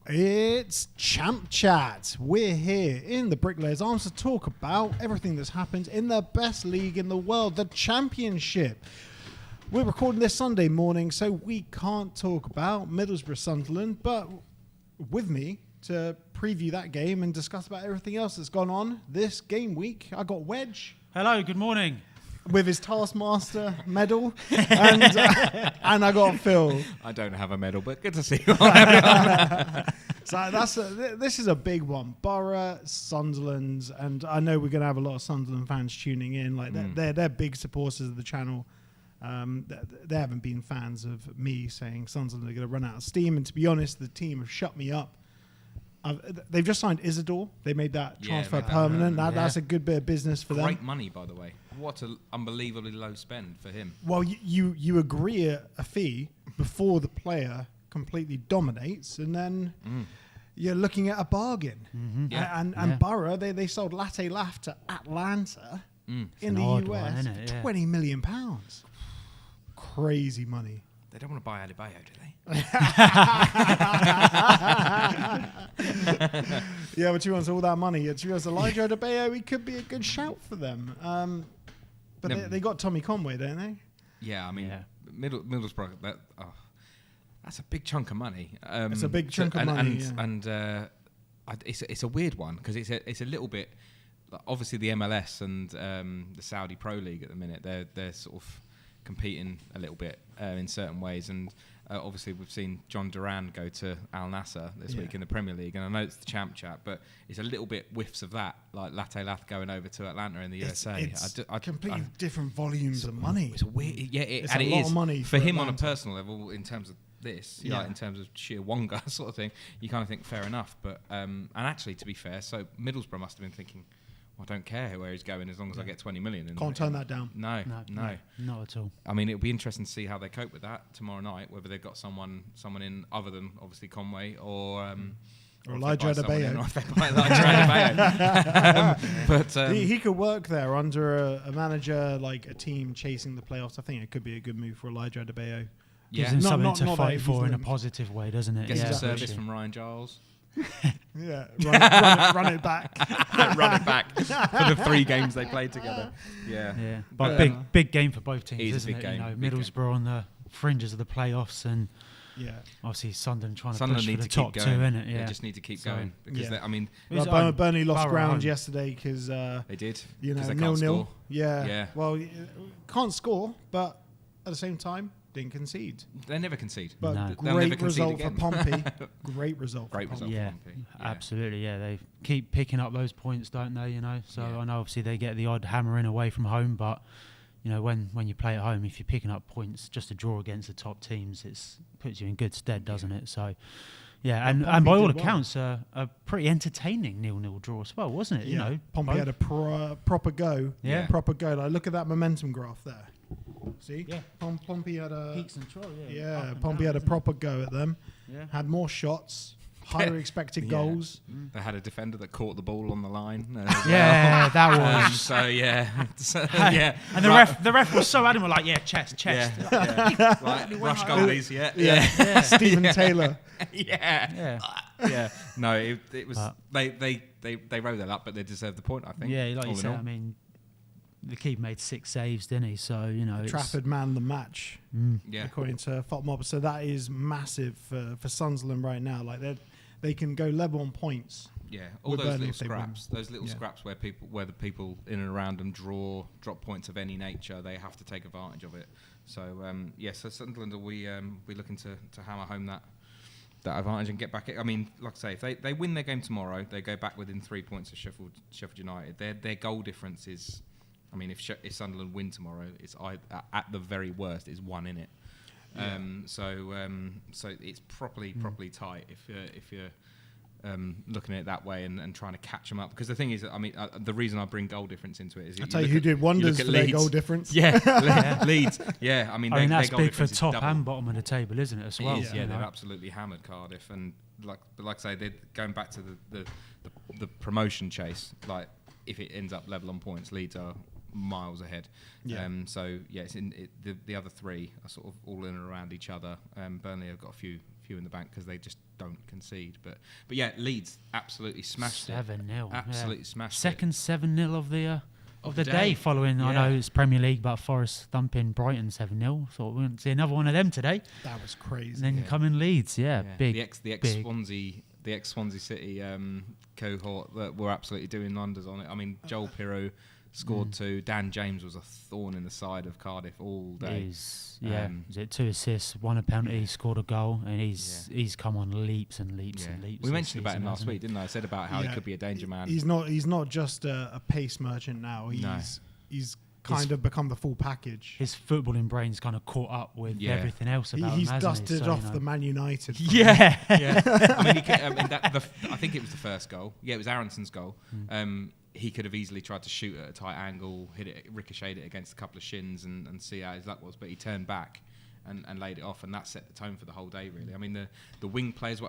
It's Champ Chat. We're here in the Bricklayers Arms to talk about everything that's happened in the best league in the world, the Championship. We're recording this Sunday morning, so we can't talk about Middlesbrough Sunderland, but with me to preview that game and discuss about everything else that's gone on this game week, I got Wedge. Hello, good morning. With his Taskmaster medal, and I got Phil. I don't have a medal, but good to see So you. this is a big one. Borough, Sunderland, and I know we're going to have a lot of Sunderland fans tuning in. Like they're big supporters of the channel. They haven't been fans of me saying Sunderland are going to run out of steam. And to be honest, the team have shut me up. They've just signed Isidore. They made that transfer permanent. That's a good bit of business for them. Great money, by the way. What an unbelievably low spend for him. Well, you agree a fee before the player completely dominates, and then you're looking at a bargain. Mm-hmm. Yeah. And Borough, they sold Latte Laugh to Atlanta in the US one, for £20 million. Crazy money. They don't want to buy Adebayo, do they? Yeah, but he wants all that money. To be honest, Elijah Adebayo, he could be a good shout for them. But they got Tommy Conway, don't they? Yeah, I mean, Middlesbrough, that's a big chunk of money. It's a big chunk of money, it's a weird one because it's a little bit. Obviously, the MLS and the Saudi Pro League at the minute, they're sort of competing a little bit in certain ways, and obviously we've seen John Duran go to Al Nassr this week in the Premier League, and I know it's the Champ Chat, but it's a little bit whiffs of that, like Latte Lath going over to Atlanta in the USA. It's completely different volumes of money. It's weird, it's a lot of money for him Atlanta. on a personal level in terms of this, like in terms of sheer wonga sort of thing. You kind of think fair enough, but and actually to be fair, so Middlesbrough must have been thinking, I don't care where he's going as long as I get 20 million. Can't turn that down. No, not at all. I mean, it'll be interesting to see how they cope with that tomorrow night, whether they've got someone in other than obviously Conway or Elijah Adebayo. But he could work there under a manager, like a team chasing the playoffs. I think it could be a good move for Elijah Adebayo. Gives him something to fight for in a positive way, doesn't it? Gets a service from Ryan Giles. Yeah, run it back. Run it back for the 3 games they played together. Yeah. But big game for both teams, isn't it? Game, you know, Middlesbrough on the fringes of the playoffs, and obviously Sunderland trying to push for the top 2, innit? They just need to keep going because Burnley lost ground yesterday because they did. You know, they can't 0-0. score. Yeah. Well, can't score, but at the same time, didn't concede. They never concede. But great result for Pompey. Great result. Great result for Pompey. Absolutely. Yeah, they keep picking up those points, don't they? You know, so I know obviously they get the odd hammering away from home, but you know when you play at home, if you're picking up points, just a draw against the top teams, it puts you in good stead, doesn't it? So. Yeah, and by all accounts, a pretty entertaining 0-0 draw as well, wasn't it? Yeah. You know, Pompey had a proper go. Yeah, proper go. Like, look at that momentum graph there. See? Yeah. Pompey had a peaks and troughs. Yeah, Pompey had a proper go at them. Yeah. Had more shots, higher expected goals. They had a defender that caught the ball on the line. That was. So yeah. And the ref was so adamant, like, chest. Yeah. Like rush goalies. Yeah. Stephen Taylor. Yeah. No, it was. They rode that up, but they deserved the point, I think. Yeah, like you said. I mean, the keeper made 6 saves, didn't he? So you know, Trafford man the match. According to FOTMob. So that is massive for Sunderland right now. Like they can go level on points. Yeah, all those little scraps, scraps where the people in and around them drop points of any nature, they have to take advantage of it. So so Sunderland are we looking to hammer home that advantage and get back. I mean, like I say, if they win their game tomorrow, they go back within 3 points of Sheffield United. Their goal difference is, I mean, if Sunderland win tomorrow, it's at the very worst is 1 in it. So it's properly tight if you're looking at it that way and trying to catch them up. Because the thing is, I mean, the reason I bring goal difference into it is I tell you who did wonders for their goal difference. Yeah, Leeds. Yeah, I mean that's goal big for top double. And bottom of the table, isn't it? As well. It is, they've absolutely hammered Cardiff, and like I say, they're going back to the promotion chase. Like if it ends up level on points, Leeds are miles ahead. It's the other 3 are sort of all in and around each other. Burnley have got a few few in the bank because they just don't concede. But yeah, Leeds absolutely smashed 7-0. Absolutely smashed Second 7-0 of the day. day. Following, I know it's Premier League, but Forest thumping Brighton 7-0. Thought we wouldn't see another one of them today. That was crazy. And then come in Leeds, big. The ex Swansea City cohort that were absolutely doing wonders on it. I mean, Joel Pirou scored 2. Dan James was a thorn in the side of Cardiff all day. Is it 2 assists, 1 a penalty, scored a goal, and he's come on leaps and leaps and leaps. We mentioned about him last week, didn't I? I said about how he could be a danger man. He's not just a pace merchant now. He's kind of become the full package. His footballing brain's kind of caught up with everything else about him. He's dusted off the Man United. Yeah. I mean, I think it was the first goal. Yeah, it was Aronson's goal. He could have easily tried to shoot at a tight angle, hit it, ricocheted it against a couple of shins and see how his luck was, but he turned back and laid it off, and that set the tone for the whole day, really. I mean, the wing players,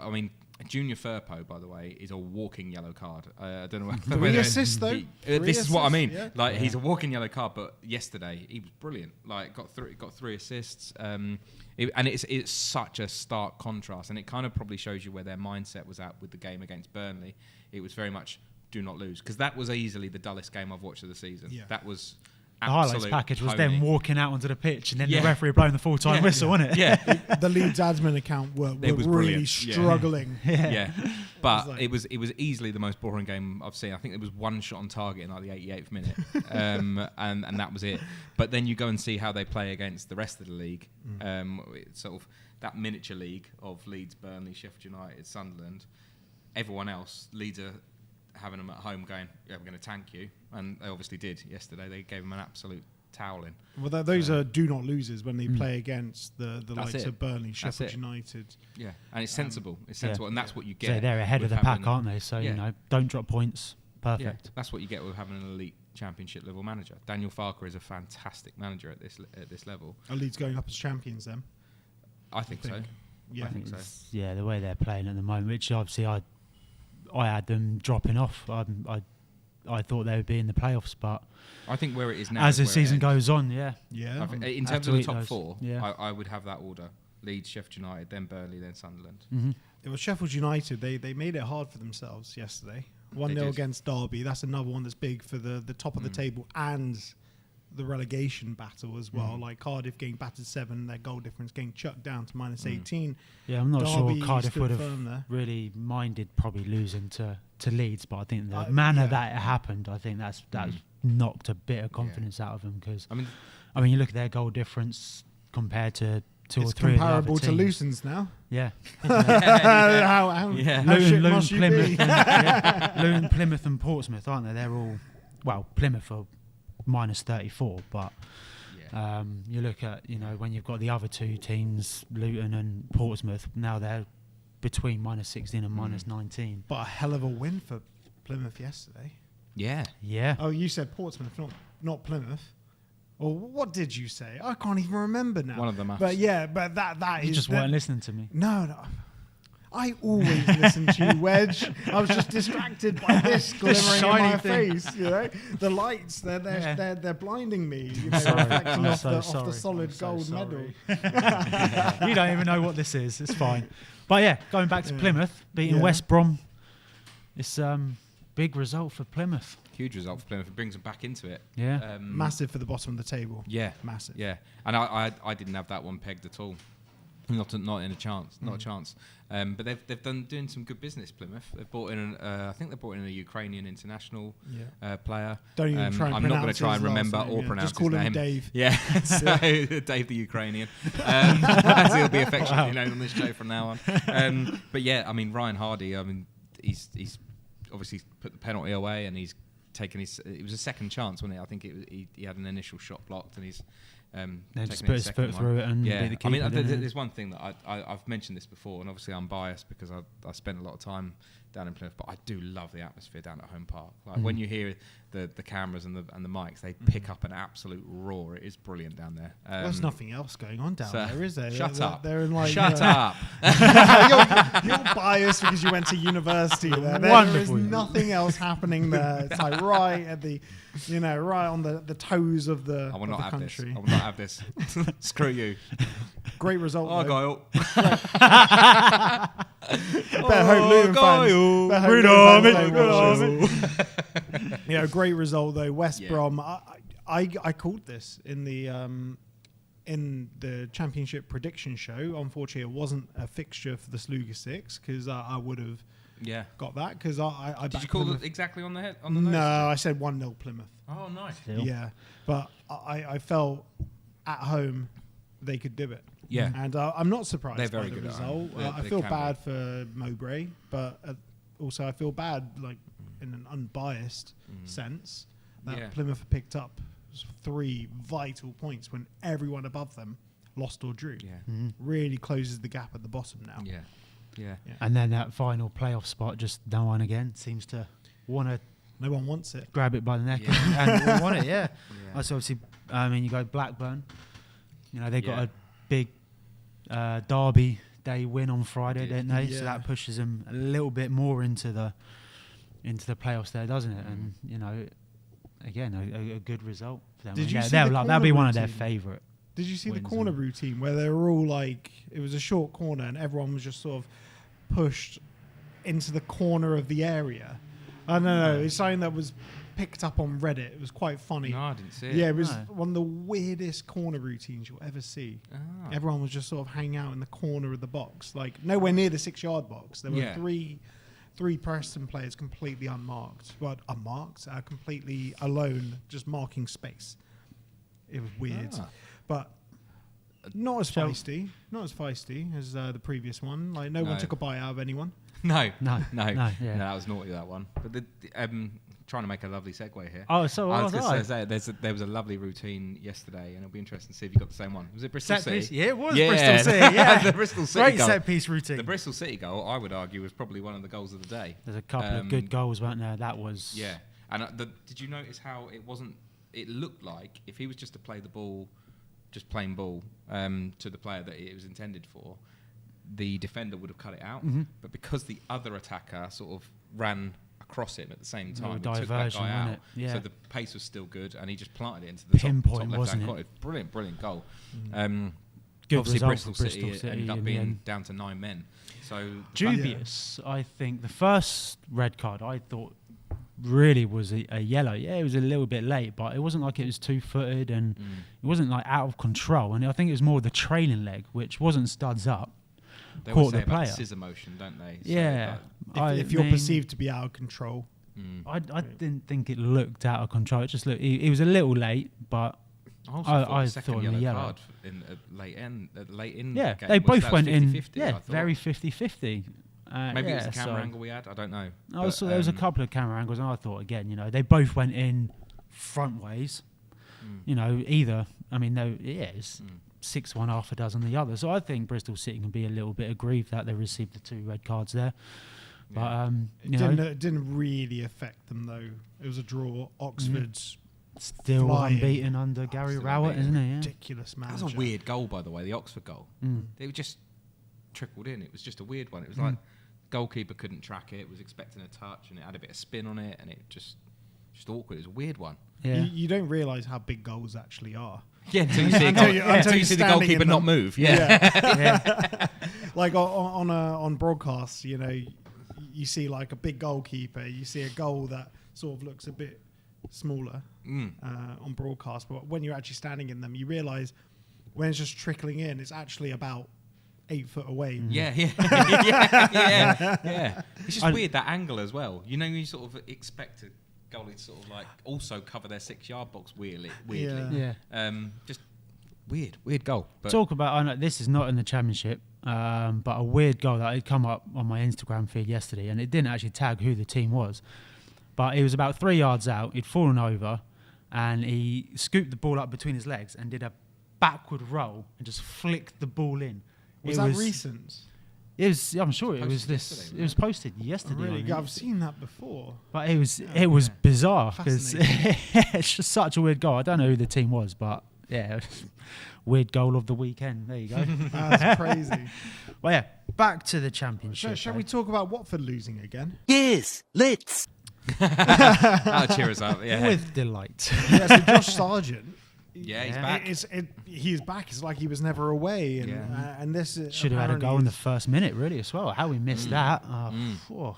Junior Firpo, by the way, is a walking yellow card. I don't know whether... 3 assists, though? This is what I mean. Yeah. He's a walking yellow card, but yesterday he was brilliant. Got 3 assists. And it's such a stark contrast, and it kind of probably shows you where their mindset was at with the game against Burnley. It was very much do not lose, because that was easily the dullest game I've watched of the season. Yeah. That was the highlights package was them walking out onto the pitch and then the referee blowing the full-time whistle, wasn't it? Yeah. The Leeds admin account were really struggling. Yeah. But it was easily the most boring game I've seen. I think there was 1 shot on target in the 88th minute, and that was it. But then you go and see how they play against the rest of the league. It's sort of that miniature league of Leeds, Burnley, Sheffield United, Sunderland. Everyone else, Leeds are having them at home going, we're going to tank you. And they obviously did yesterday. They gave them an absolute toweling. Well, those are do not losers when they play against the likes of Burnley, Sheffield United. Yeah, and it's sensible. It's sensible, and that's what you get. So they're ahead of the pack, aren't they? So, don't drop points. Perfect. Yeah, that's what you get with having an elite championship level manager. Daniel Farker is a fantastic manager at this level. Are Leeds going up as champions then? I think so. Yeah, I think so. Yeah, the way they're playing at the moment, which obviously I had them dropping off. I thought they would be in the playoffs, but I think where it is now, as the season goes on, in terms of the top 4, I would have that order: Leeds, Sheffield United, then Burnley, then Sunderland. Mm-hmm. It was Sheffield United. They made it hard for themselves yesterday. 1-0 against Derby. That's another one that's big for the top of the table and the relegation battle as well. Like Cardiff getting battered 7, their goal difference getting chucked down to -18. Yeah, I'm not Derby sure Cardiff would have really minded probably losing to Leeds, but I think the manner that it happened, I think that's knocked a bit of confidence out of them, because I mean you look at their goal difference compared to 2 or 3 of the other teams. It's comparable to Luton's now. Yeah. How Luton, Plymouth and Portsmouth, aren't they? They're all, Plymouth are -34, but you look at, when you've got the other 2 teams, Luton and Portsmouth, now they're between -16 and -19. But a hell of a win for Plymouth yesterday. Yeah. Oh, you said Portsmouth, not Plymouth. Or what did you say? I can't even remember now. One of them. But that you is... just weren't listening to me. No. I always listen to you, Wedge. I was just distracted by this glimmering in my face. The lights, they're blinding me. Reflecting off the solid gold medal. You don't even know what this is. It's fine. But going back to Plymouth, beating West Brom. It's big result for Plymouth. Huge result for Plymouth. It brings them back into it. Yeah. Massive for the bottom of the table. Yeah. Massive. Yeah. And I didn't have that one pegged at all. Not in a chance. Not a chance. But they've doing some good business, Plymouth. They've brought in I think they brought in a Ukrainian international player. Don't even try and I'm not going to try and remember or pronounce his name. Just call him name. Dave. Yeah, so Dave the Ukrainian. As he'll be affectionately known on this show from now on. But Ryan Hardy, he's obviously put the penalty away, and he's taken it was a second chance, wasn't it? I think he had an initial shot blocked, and he's then just put his foot through it and beat the keeper. There's one thing that I've mentioned this before, and obviously I'm biased because I spent a lot of time down in Plymouth, but I do love the atmosphere down at Home Park. Like when you hear the cameras and the mics, they pick up an absolute roar. It is brilliant down there. There's nothing else going on down there, is there? Shut up. They're in like, shut up. You're biased because you went to university there. There is nothing else happening there. It's like right at the, right on the toes of the country. I will not can't have this. Screw you. Great result. Oh, Guile. Better hope Luton fans. Yeah, great result though. West Brom. I called this in the Championship prediction show. Unfortunately, it wasn't a fixture for the Sluga Six because I would have got that because I did you call it exactly on the head? On the no, nose? I said 1-0 Plymouth. Oh, nice. Still. Yeah, but I felt at home they could do it. Yeah, and I'm not surprised They're very by the good result. I feel bad for Mowbray, but also I feel bad, like in an unbiased sense, that Plymouth picked up 3 vital points when everyone above them lost or drew. Yeah, really closes the gap at the bottom now. Yeah. And then that final playoff spot, just no one again seems to want to. No one wants it. Grab it by the neck and want it. Yeah. That's obviously. I mean, you go Blackburn. You know they got a big Derby Day win on Friday, didn't they? Yeah. So that pushes them a little bit more into the playoffs there, doesn't it? And you know, again, a good result for them. Did you see that'll be one of their routine? favourite. Did you see the corner routine where they were all like, it was a short corner and everyone was just sort of pushed into the corner of the area? I don't know. It's something that was picked up on Reddit. It was quite funny. No, I didn't see it. Yeah, it was one of the weirdest corner routines you'll ever see. Oh. Everyone was just sort of hanging out in the corner of the box, like nowhere near the 6-yard box. There were three Preston players completely completely alone, just marking space. It was weird, but not as feisty as the previous one. Like no one took a bite out of anyone. No. Yeah. That was naughty, that one. But trying to make a lovely segue here. Oh, so I was going to say there was a lovely routine yesterday, and it'll be interesting to see if you got the same one. Was it Bristol City? Piece? Yeah, it was Bristol City. Yeah, the Bristol City great goal. set piece routine. The Bristol City goal, I would argue, was probably one of the goals of the day. There's a couple of good goals, weren't there? That was And did you notice how it wasn't? It looked like if he was just to play the ball, just plain ball, to the player that it was intended for, the defender would have cut it out. But because the other attacker sort of ran across him at the same time, took that guy out. Yeah. So the pace was still good, and he just planted it into the pinpoint, top wasn't left-hand corner. Brilliant goal. Good obviously, result Bristol City ended up being down to 9 men. So dubious. I think the first red card I thought really was a yellow. Yeah, it was a little bit late, but it wasn't like it was 2-footed and it wasn't like out of control. And I think it was more the trailing leg, which wasn't studs up. They caught always say the player. about scissor motion, don't they? So Yeah. If you're perceived to be out of control. I didn't think it looked out of control. It just looked. It was a little late, but I thought it was yellow card in late in. Yeah, game. they both went 50-50, in. Yeah, very 50-50. Maybe it was the camera angle we had. I don't know. Also, there was a couple of camera angles, and I thought again, they both went in front ways. Either. I mean, it's 6-1, half a dozen the other. So I think Bristol City can be a little bit aggrieved that they received the 2 red cards there. But it didn't really affect them though. It was a draw. Oxford's still unbeaten under Gary Rowett, isn't it? Yeah. Ridiculous manager. That was a weird goal, by the way. The Oxford goal. They were just trickled in. It was just a weird one. It was like goalkeeper couldn't track it. Was expecting a touch, and it had a bit of spin on it, and it just awkward. It was a weird one. Yeah. You don't realise how big goals actually are. Yeah, until you see the goalkeeper not move. Yeah. Like on broadcasts, you see like a big goalkeeper. You see a goal that sort of looks a bit smaller on broadcast, but when you're actually standing in them, you realise when it's just trickling in, it's actually about 8 foot away. Yeah. It's just weird, that angle as well. You sort of expect a goalie to sort of like also cover their 6-yard box weirdly. Yeah. Just weird goal. But Talk about, I know this is not in the Championship, but a weird goal that had come up on my Instagram feed yesterday, and it didn't actually tag who the team was, but it was about 3 yards out. He'd fallen over, and he scooped the ball up between his legs and did a backward roll and just flicked the ball in. Was that recent? It was. I'm sure it was this. It was posted yesterday. Really, I've seen that before. But it was bizarre because it's just such a weird goal. I don't know who the team was, but yeah, weird goal of the weekend. There you go. That's crazy. Well, yeah, back to the Championship. Shall we talk about Watford losing again? Yes, let's. That'll cheer us up. Yeah, with delight. Yeah, so Josh Sargent, Yeah, he's back. He's back. It's like he was never away. And this should have had a goal in the first minute, really, as well. How we missed that. Well,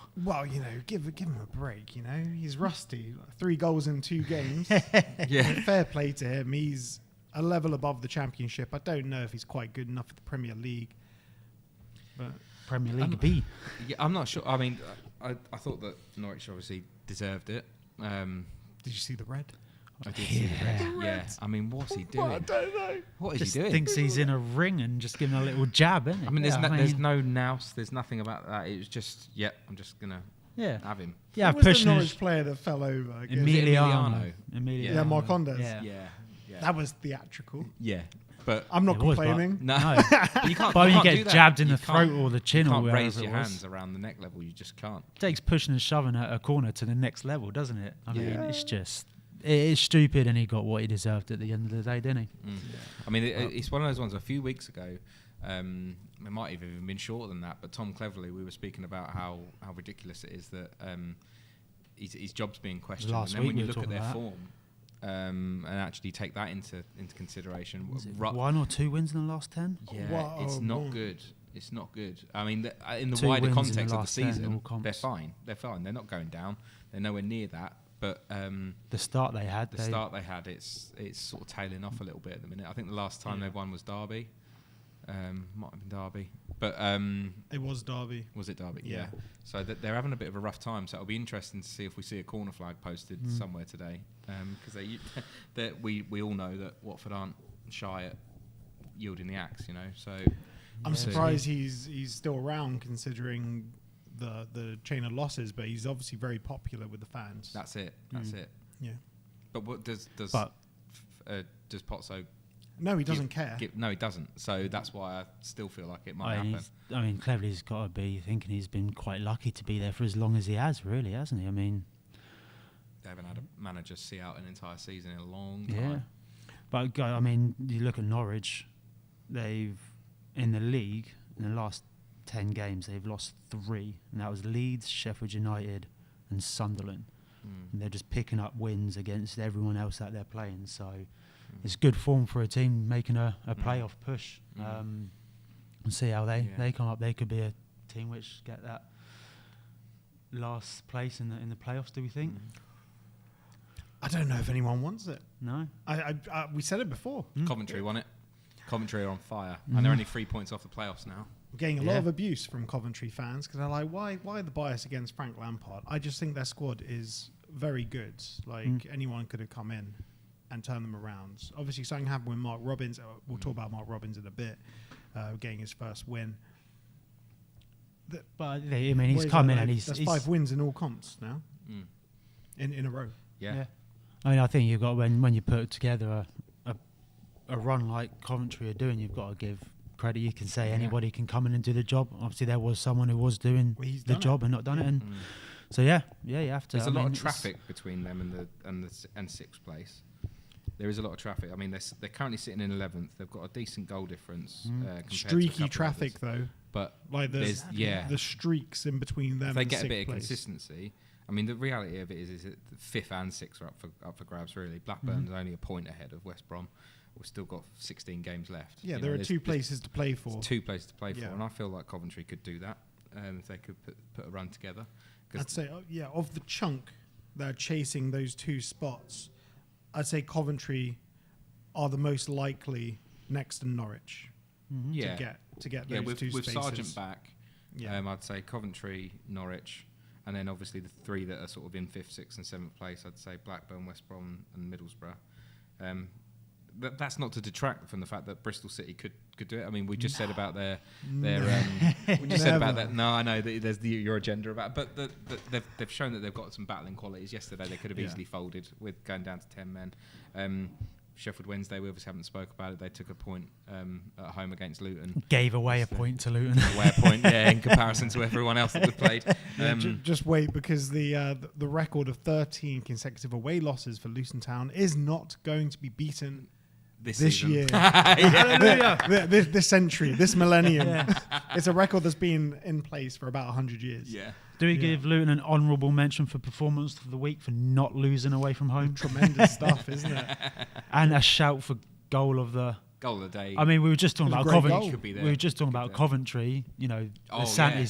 give him a break. He's rusty. 3 goals in 2 games. Fair play to him. He's a level above the Championship. I don't know if he's quite good enough for the Premier League. But Premier League B. Yeah, I'm not sure. I mean, I thought that Norwich obviously deserved it. Did you see the red? I did see the red. Yeah. I mean, what's he doing? I don't know. What is just he doing? Thinks he's in a ring and just giving a little jab, isn't it? I mean, there's no nous. There's nothing about that. It was just, I'm just going to have him. Yeah, who was the Norwich player that fell over? Emiliano. Yeah, Marcondes. Yeah. That was theatrical. Yeah. But I'm not complaining. No. But you can't. But when you do get that. jabbed in You the throat or the chin you or can't wherever raise it your was. hands around the neck level. You just can't. It takes pushing and shoving a corner to the next level, doesn't it? I mean, it's just... It is stupid, and he got what he deserved at the end of the day, didn't he? I mean, it's one of those ones. A few weeks ago, it might have even been shorter than that. But Tom Cleverley, we were speaking about how ridiculous it is that his job's being questioned. Last and then week when we you were look at their talking form, and actually take that into consideration, 1 or 2 wins in the last 10. Yeah, it's not good. It's not good. I mean, in the 2 wider wins context in the of the last 10 season, all comps. they're fine. They're not going down. They're nowhere near that. But the start they had, it's sort of tailing off a little bit at the minute. I think the last time they won was Derby. Might have been Derby, but it was Derby. Was it Derby? Yeah. So they're having a bit of a rough time. So it'll be interesting to see if we see a corner flag posted somewhere today, because we all know that Watford aren't shy at yielding the axe. So I'm surprised he's still around considering the chain of losses, but he's obviously very popular with the fans. That's it. Yeah. But what does Pozzo? No, he doesn't care. No, he doesn't. So that's why I still feel like it might happen. I mean, Cleverley's got to be thinking he's been quite lucky to be there for as long as he has, really, hasn't he? I mean, they haven't had a manager see out an entire season in a long time. Yeah, but I mean, you look at Norwich. They've in the league in the last 10 games, they've lost 3, and that was Leeds, Sheffield United, and Sunderland. And they're just picking up wins against everyone else that they're playing. So it's good form for a team making a playoff push. And see how they come up. They could be a team which get that last place in the playoffs. Do we think? I don't know if anyone wants it. No. We said it before. Coventry won it. Coventry are on fire, and they're only 3 points off the playoffs now. I'm getting a lot of abuse from Coventry fans because they're like, why the bias against Frank Lampard? I just think their squad is very good. Like, anyone could have come in and turned them around. Obviously, something happened with Mark Robbins. We'll talk about Mark Robbins in a bit, getting his first win. But I mean, he's come in and he's 5 wins in all comps now, in a row. Yeah. I mean, I think you've got when you put together a run like Coventry are doing, you've got to give credit. You can say anybody can come in and do the job. Obviously, there was someone who was doing the job and not done it. And so you have to. There's a lot of traffic between them and sixth place. There is a lot of traffic. I mean, they're currently sitting in 11th. They've got a decent goal difference. Streaky traffic though, but like the streaks in between them. If they get a bit of consistency. I mean, the reality of it is that 5th and 6th are up for grabs. Really, Blackburn's only a point ahead of West Brom. We've still got 16 games left. Yeah, there are 2 places to play for. 2 places to play for, and I feel like Coventry could do that if they could put a run together. I'd say, of the chunk that are chasing those 2 spots, I'd say Coventry are the most likely next to Norwich to get those 2 spaces. With Sargent back, I'd say Coventry, Norwich, and then obviously the 3 that are sort of in 5th, 6th and 7th place, I'd say Blackburn, West Brom and Middlesbrough. That's not to detract from the fact that Bristol City could do it. I mean, we just said about their we just said about that. No, I know that there's your agenda about, but they've shown that they've got some battling qualities. Yesterday they could have easily folded with going down to 10 men. Sheffield Wednesday, we obviously haven't spoke about it. They took a point at home against Luton. Gave away a point to Luton. Away a point, in comparison to everyone else that we've played. Just wait, because the record of 13 consecutive away losses for Luton Town is not going to be beaten this year. Hallelujah. This century, this millennium. It's a record that's been in place for about 100 years. Yeah. Do we give Luton an honourable mention for performance of the week for not losing away from home? Tremendous stuff, isn't it? And a shout for goal of the day. I mean, we were just talking about Coventry. We were just talking about Coventry. You know, Santi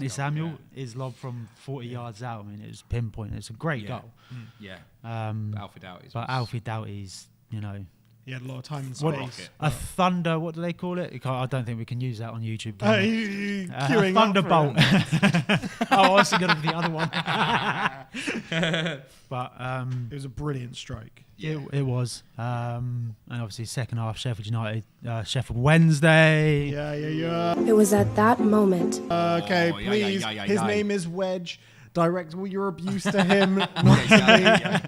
Samuel is lobbed from 40 yards out. I mean, it was pinpoint. It's a great goal. Yeah. Alfie Doughty's. But Alfie Doughty's, you know. He had a lot of time and space. A thunder, what do they call it? I don't think we can use that on YouTube. Queuing thunderbolt. I was going to be the other one. But it was a brilliant strike. It was. And obviously, second half, Sheffield United, Sheffield Wednesday. Yeah. It was at that moment. Okay, please. His name is Wedge. Direct all your abuse to him, not to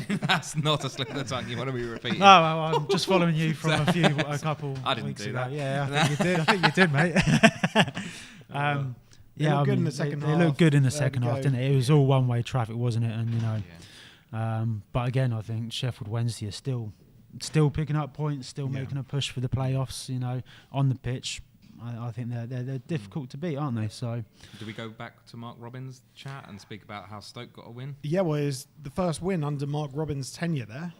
me. That's not a slip of the tongue. You want to be repeating? No, I'm just following you from a couple. I didn't weeks do ago. that. Yeah, I think you did, mate. They looked good in the second half. They looked good in the second half, didn't it? It was all one-way traffic, wasn't it? And you know, but again, I think Sheffield Wednesday are still picking up points, still making a push for the playoffs. You know, on the pitch. I think they're difficult to beat, aren't they? So, do we go back to Mark Robins' chat and speak about how Stoke got a win? Yeah, well, it was the first win under Mark Robins' tenure there.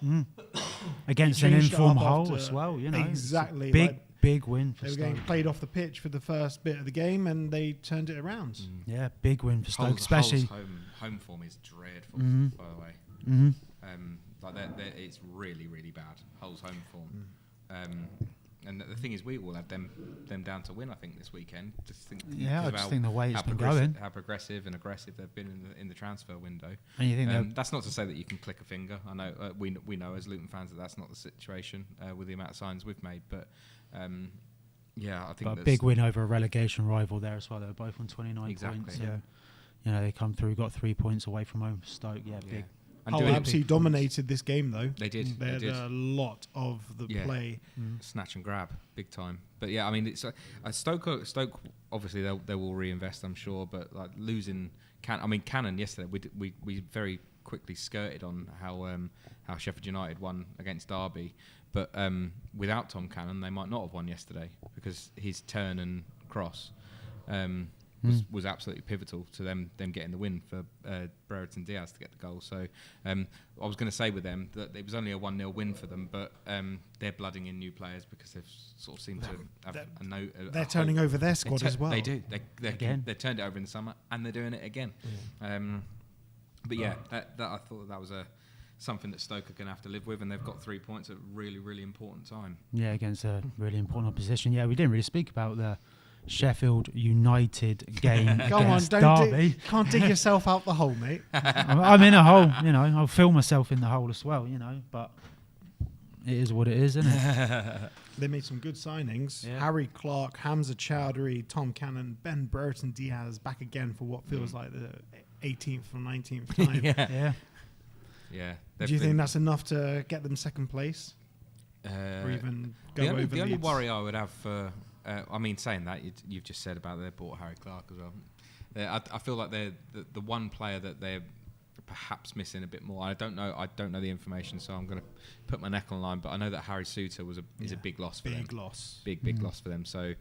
Against an informed Hull as well, you know. Exactly. Big win for Stoke. They were getting played off the pitch for the first bit of the game and they turned it around. Yeah, big win for Stoke, especially. Home form is dreadful, by the way. It's really, really bad. Hull's home form. And the thing is, we will have them down to win, I think, this weekend. I just think the way it's been going. How progressive and aggressive they've been in the transfer window. And you think that's not to say that you can click a finger. I know we know as Luton fans that that's not the situation with the amount of signs we've made. But I think a big win over a relegation rival there as well. They're both on 29 points. Yeah. You know, they come through, got 3 points away from home. Stoke, big. Hull absolutely dominated this game, though. They did. They had a lot of the play. Snatch and grab, big time. But yeah, I mean, it's Stoke. Obviously, they will reinvest, I'm sure. But like losing, Cannon yesterday, we very quickly skirted on how Sheffield United won against Derby. But without Tom Cannon, they might not have won yesterday because his turn and cross. Was absolutely pivotal to them getting the win for Brereton Diaz to get the goal. So I was going to say with them that it was only a 1-0 win for them, but they're blooding in new players because they've sort of seemed to have they're turning over their squad as well. They do. They turned it over in the summer and they're doing it again. But yeah, that I thought that was something that Stoke are going to have to live with, and they've got 3 points at a really, really important time. Yeah, against a really important opposition. Yeah, we didn't really speak about the Sheffield United game against Derby. Can't dig yourself out the hole, mate. I'm in a hole, you know. I'll feel myself in the hole as well, you know. But it is what it is, isn't it? They made some good signings. Yeah. Harry Clark, Hamza Chowdhury, Tom Cannon, Ben Brereton Diaz back again for what feels like the 18th or 19th time. Yeah. Do you think that's enough to get them second place? Or even go over the only Leeds? worry I would have for... saying that, you've just said about they bought Harry Clark as well. I feel like they're the one player that they're perhaps missing a bit more. I don't know the information, so I'm going to put my neck on the line. But I know that Harry Suter is a big loss for them. Big loss for them. So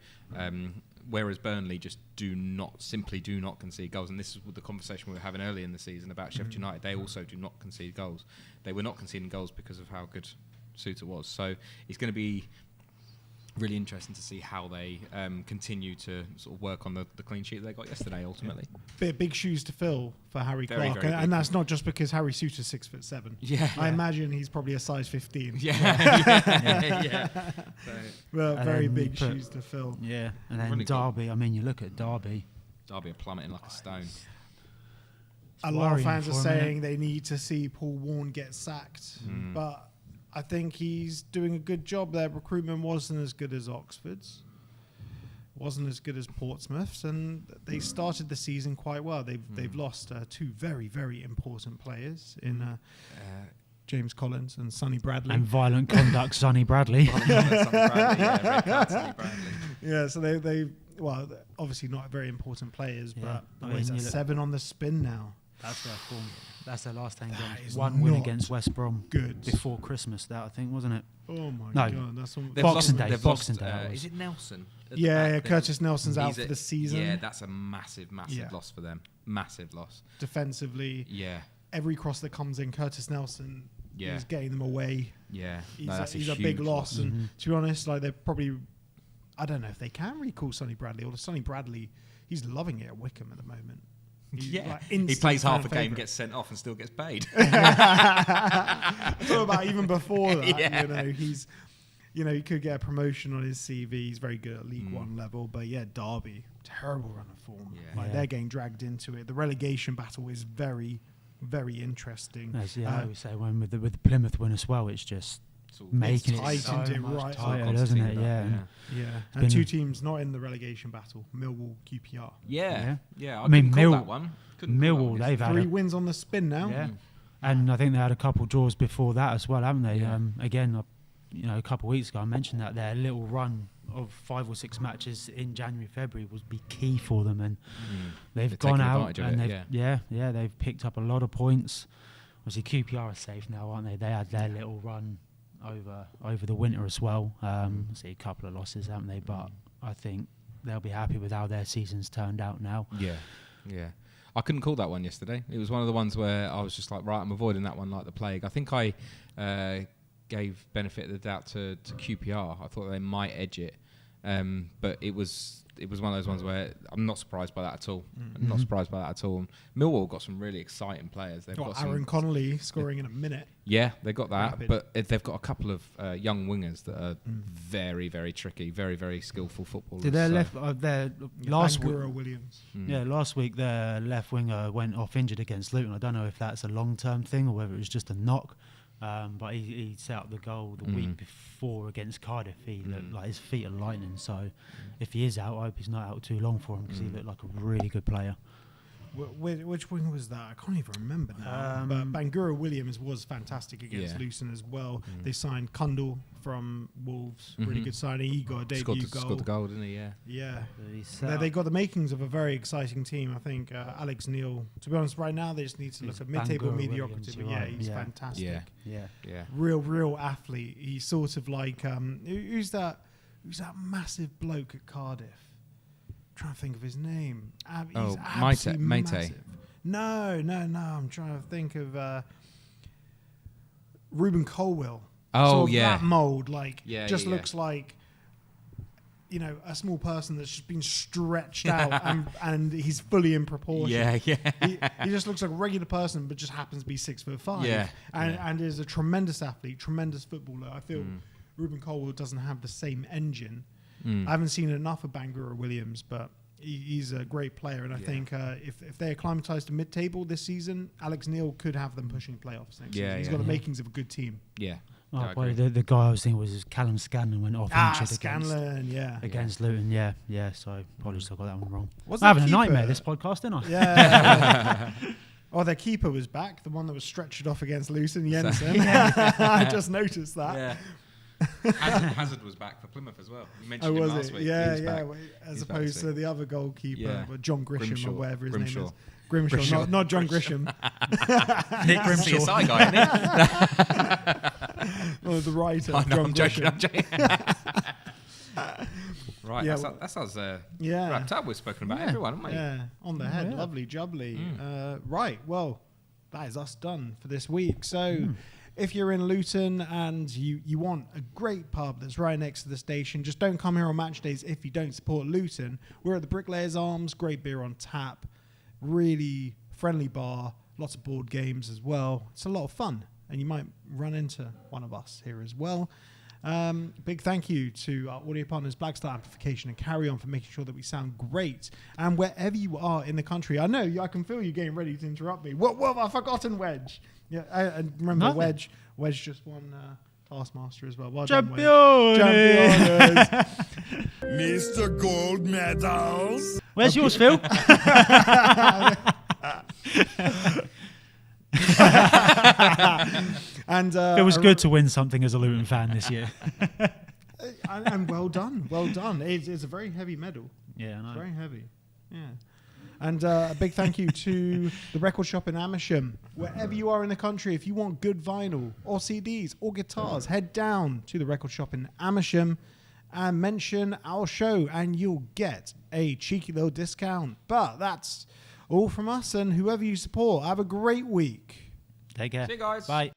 whereas Burnley just do not concede goals, and this is the conversation we were having earlier in the season about Sheffield United. They also do not concede goals. They were not conceding goals because of how good Suter was. So it's going to be really interesting to see how they continue to sort of work on the clean sheet that they got yesterday. Ultimately, big shoes to fill for Harry Clark, very and that's not just because Harry Suter's 6'7". Yeah, I imagine he's probably a size 15. Yeah. Well, very big shoes to fill. Yeah, and then really Derby. I mean, you look at Derby. Derby are plummeting like a stone. A lot of fans are saying they need to see Paul Warne get sacked, but I think he's doing a good job. Their recruitment wasn't as good as Oxford's, wasn't as good as Portsmouth's, and they started the season quite well. They've lost two very, very important players in James Collins and Sonny Bradley. And violent conduct, Sonny Bradley. Red card, Sonny Bradley. Yeah, so they obviously not very important players, but he's at 7 on the spin now. That's their form. That's their last 10 games. is One win not against West Brom good. before Christmas, that I think, wasn't it? Oh my No. God, that's on Boxing Day. They've Boxing lost, Day. that was. is it Nelson? Yeah, Curtis Nelson's out He's for the season. Yeah, that's a massive Yeah. loss for them. Massive loss. Defensively, Yeah. every cross that comes in, Curtis Nelson Yeah. is getting them away. Yeah. He's a big huge loss. And to be honest, like they're probably, I don't know if they can recall Sonny Bradley. Or Sonny Bradley, he's loving it at Wickham at the moment. He's Yeah. like He instant plays half fan a game, favourite. gets sent off, and still gets paid. I'm talking about even before that. Yeah. You know, he could get a promotion on his CV. He's very good at League One level. But yeah, Derby, terrible run of form. Yeah. Like they're getting dragged into it. The relegation battle is very, very interesting. As I always say, when with the Plymouth win as well, it's just making it tightened so it much right tighter, up. doesn't it? Constantly Yeah. that, Yeah, and been two a- teams not in the relegation battle: Millwall, QPR. Yeah. I mean, couldn't call that one. Couldn't call that Millwall, one they've had 3 a, wins on the spin now. yeah, and I think they had a couple draws before that as well, haven't they? Yeah. Again, a couple of weeks ago, I mentioned that their little run of 5 or 6 matches in January, February was be key for them, and they've They're gone taking out advantage of and it, they've they've picked up a lot of points. Obviously, QPR are safe now, aren't they? They had their little run over the winter as well. See a couple of losses, haven't they? But I think they'll be happy with how their season's turned out now. Yeah. Yeah. I couldn't call that one yesterday. It was one of the ones where I was just like, right, I'm avoiding that one like the plague. I think I gave benefit of the doubt to QPR. I thought they might edge it. But it was one of those ones where I'm not surprised by that at all. I'm not surprised by that at all. And Millwall got some really exciting players. They've got Aaron Connolly scoring in a minute. Yeah, they got that. Rapid. But they've got a couple of young wingers that are very, very tricky, very, very skillful footballers. Did their last week? Bangura Williams. Yeah, last week their left winger went off injured against Luton. I don't know if that's a long-term thing or whether it was just a knock. But he set up the goal the week before against Cardiff. He looked like his feet are lightning. So if he is out, I hope he's not out too long for him because he looked like a really good player. Which wing was that? I can't even remember now. But Bangura Williams was fantastic against Luton as well. They signed Kundal from Wolves. Really good signing. He got a debut goal. Scored the goal, didn't he? Yeah. So They got the makings of a very exciting team. I think Alex Neil, to be honest, right now they just need to look at mid-table Bangura mediocrity. Williams, But you're yeah, right. he's Yeah. fantastic. yeah. Real athlete. He's sort of like who's that massive bloke at Cardiff? I'm trying to think of his name. He's absolutely Mate. massive. No. I'm trying to think of Ruben Colwill. Oh, sort of yeah. that mould, Yeah. looks like a small person that's just been stretched out, and he's fully in proportion. Yeah. He just looks like a regular person, but just happens to be 6'5". Yeah, And is a tremendous athlete, tremendous footballer. I feel Ruben Colwill doesn't have the same engine. I haven't seen enough of Bangura Williams, but he's a great player. And I think if they acclimatise to mid-table this season, Alex Neil could have them pushing playoffs next season. He's got the makings of a good team. Yeah. Oh, I boy, agree. the guy I was thinking was Callum Scanlon went off injured Scanlon, against Luton. Yeah. So I probably still got that one wrong. Was I'm having a their nightmare keeper- this podcast, didn't I? Yeah. Oh, their keeper was back, the one that was stretched off against Luton, Jensen. I just noticed that. Yeah. Hazard was back for Plymouth as well. You Oh, mentioned him was last it? week. He Yeah, was back. As He's back opposed this to week. the other goalkeeper, Yeah. John Grisham Grimshaw. or whatever his Grimshaw. name is. Grimshaw, not John Grisham. Nick Grimshaw. CSI guy, isn't he? Or the writer, I know, John I'm joking. Grisham. Right, Yeah, that's us Yeah. wrapped up. We've spoken about everyone, haven't we? Yeah, on the head. Yeah. Lovely jubbly. Right, well, that is us done for this week. So if you're in Luton and you want a great pub that's right next to the station, just don't come here on match days if you don't support Luton. We're at the Bricklayers Arms, great beer on tap, really friendly bar, lots of board games as well. It's a lot of fun, and you might run into one of us here as well. Big thank you to our audio partners Blackstar Amplification and Carry On for making sure that we sound great. And wherever you are in the country, I know I can feel you getting ready to interrupt me. What have I forgotten, Wedge? Yeah, I remember Nothing. Wedge just won Taskmaster as well. Well Champion! done, Wedge. Champions. Mr. Gold Medals. Where's yours, Phil? And It was good to win something as a Luton fan this year. and well done. It's a very heavy medal. Yeah, I know. Very heavy. Yeah. And a big thank you to the record shop in Amersham. Wherever you are in the country, if you want good vinyl or CDs or guitars, head down to the record shop in Amersham and mention our show and you'll get a cheeky little discount. But that's all from us, and whoever you support, have a great week. Take care. See you guys. Bye.